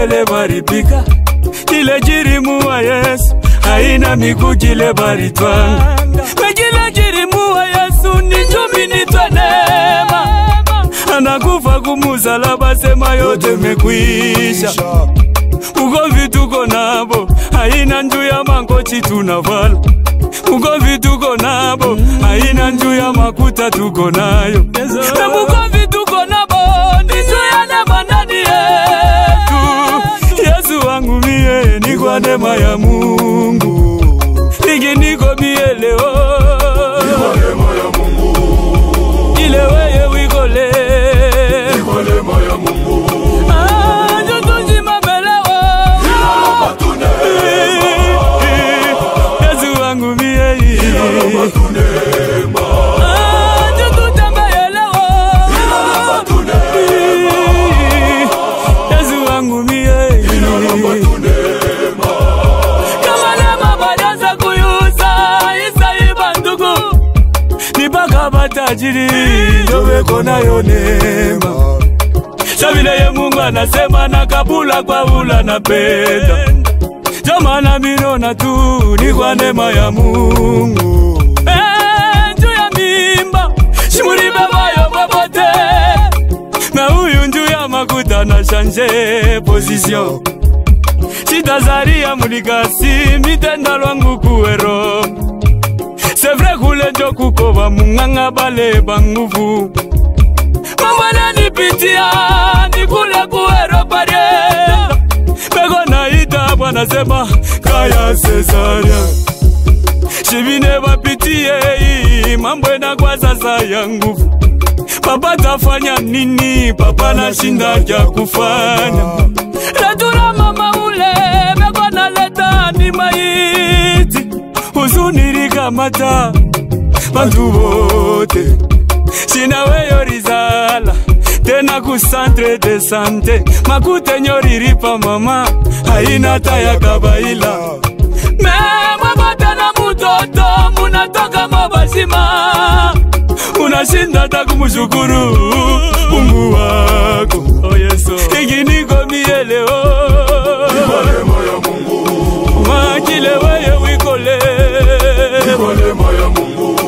wele baripika kile jirimu wa Yesu haina miguu kile baritwanga kile jirimu wa Yesu ni jumi nitwanema anakufa kumusalaba sema yote mekwisha ugomvi tuko nabo haina njuu ya mangochi tunavala ugomvi tuko nabo haina njuu ya makuta tuko nayo ugomvi tuko nabo ni njuu ya neema ndani yetu Yesu wangu mie ni kwa neema ya Mungu nige niko mie leo ni kwa neema ya Mungu ile weye wikole ni kwa neema ya Mungu Yesu wangu mie Yesu wangu mie kama neema badaza kuyusa isaiba ndugu nipaka batajiri ndowe kona yo neema Shabile ye Mungu anasema na kabula kwa ula na penda Jamana minona tu ni kwa neema ya Mungu Nju ya mimba Shimuri baba yo babote Na huyu nju ya makuta na shanje position Chitazaria mulikasi mitenda lwangu kuwero C'est vrai kule njo kukova munganga bale banguvu Mama nipitia nikule kuero parie Pego naita bwana sema kaya Cesaria Shibine bapitie mambo na kwa sasa ya nguvu Papa tafanya nini papa nashinda ya kufanya Natura mama ule pego naleta ni maiti Uzunirika mata bantu bote Sina weyo rizala Tena ku centre de santé Makute nyoriripa mama Haina taya kabaila Mema bata na mutoto Munatoka mabashima Unashinda taku mshukuru Mungu wako Oh Yesu Hiki niko mieleo Niko neema ya Mungu Makile weye wikole Niko neema ya Mungu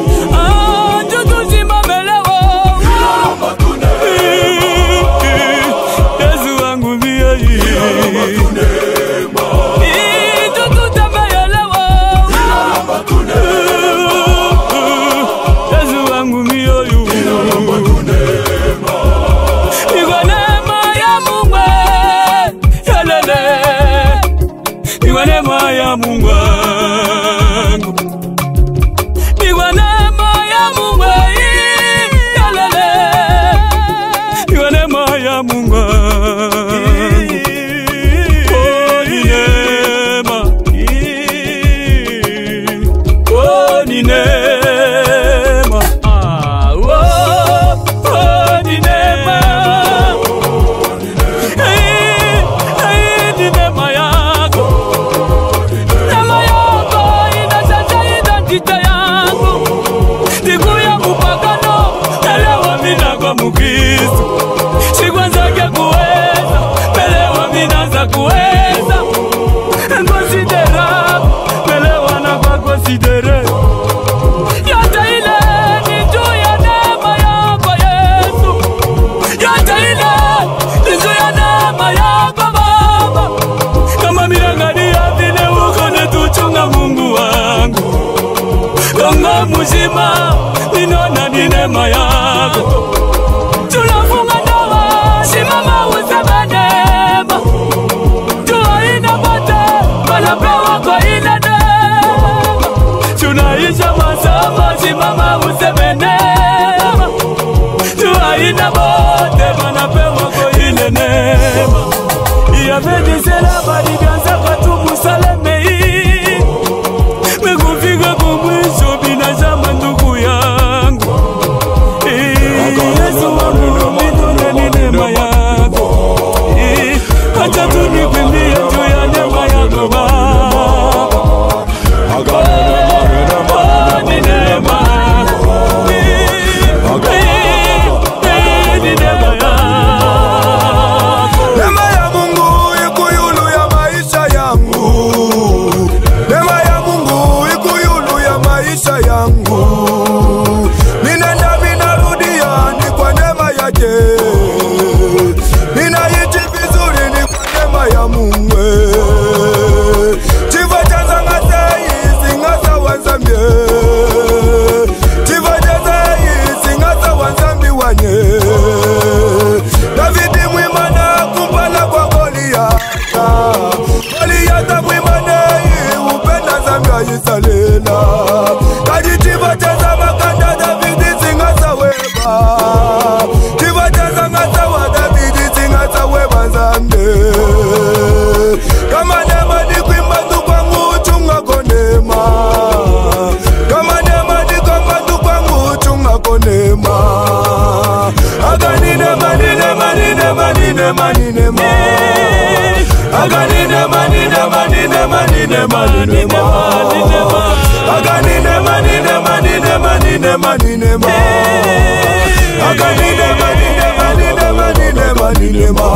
Mungu wangu Niwa neema ya Mungu yalele Niwa neema ya Mungu Oh ni neema Oh ni neema Oh ni neema Ni neema yako Mukristo Shikwanza kia kuweza Melewa minaza kuweza Considerable Melewa na kwa considere Yote ile ni juu ya neema yako Yesu Yote ile ni juu ya neema yako Baba Kama mirangania vile uko netuchunga Mungu wangu Kongo muzima Ninona ni neema yako Tunafunga ndoa, simama useme neema Tuwaina bote, wanapewa kwa ile neema Tunaisha masomo, simama useme neema Tuwaina bote, wanapewa kwa ile neema Iyavedi sela badiganza kwa tumusaleme Mekufika kumwisho binazama ndugu yangu Yesu wangu mitone ni neema yako Acha tunikwimbie juu ya neema yako Baba Ni neema Ni neema yako Neema ya Mungu Neema ya Mungu ikuyulu ya maisha yangu. Ninenda minarudia ni kwa neema yake. Ninaishi vizuri ni kwa neema ya Mungu. Chivo chaza ngasei singasa wanzambie. Chivo chaza singasa wanzambi wanye. Davidi mwimana kumpala kwa Goliata. Goliata mwimane upenda zambia yisalela. Kaji chivo chaza makanda Davidi singasa weba. Chivo chaza ngasa wa Davidi singasa weba zambe. Kama nema ni kuimba tu kwangu chunga konema. Kama nema ni kwamba tu kwangu chunga konema. Agani nema ni nema ni nema ni nema ni nema. Agani nema ni nema ni nema ni nema ni nema. Agani nema ni nema ni nema ni nema ni nema. Agani nema ni nema ni nema ni nema ni nema.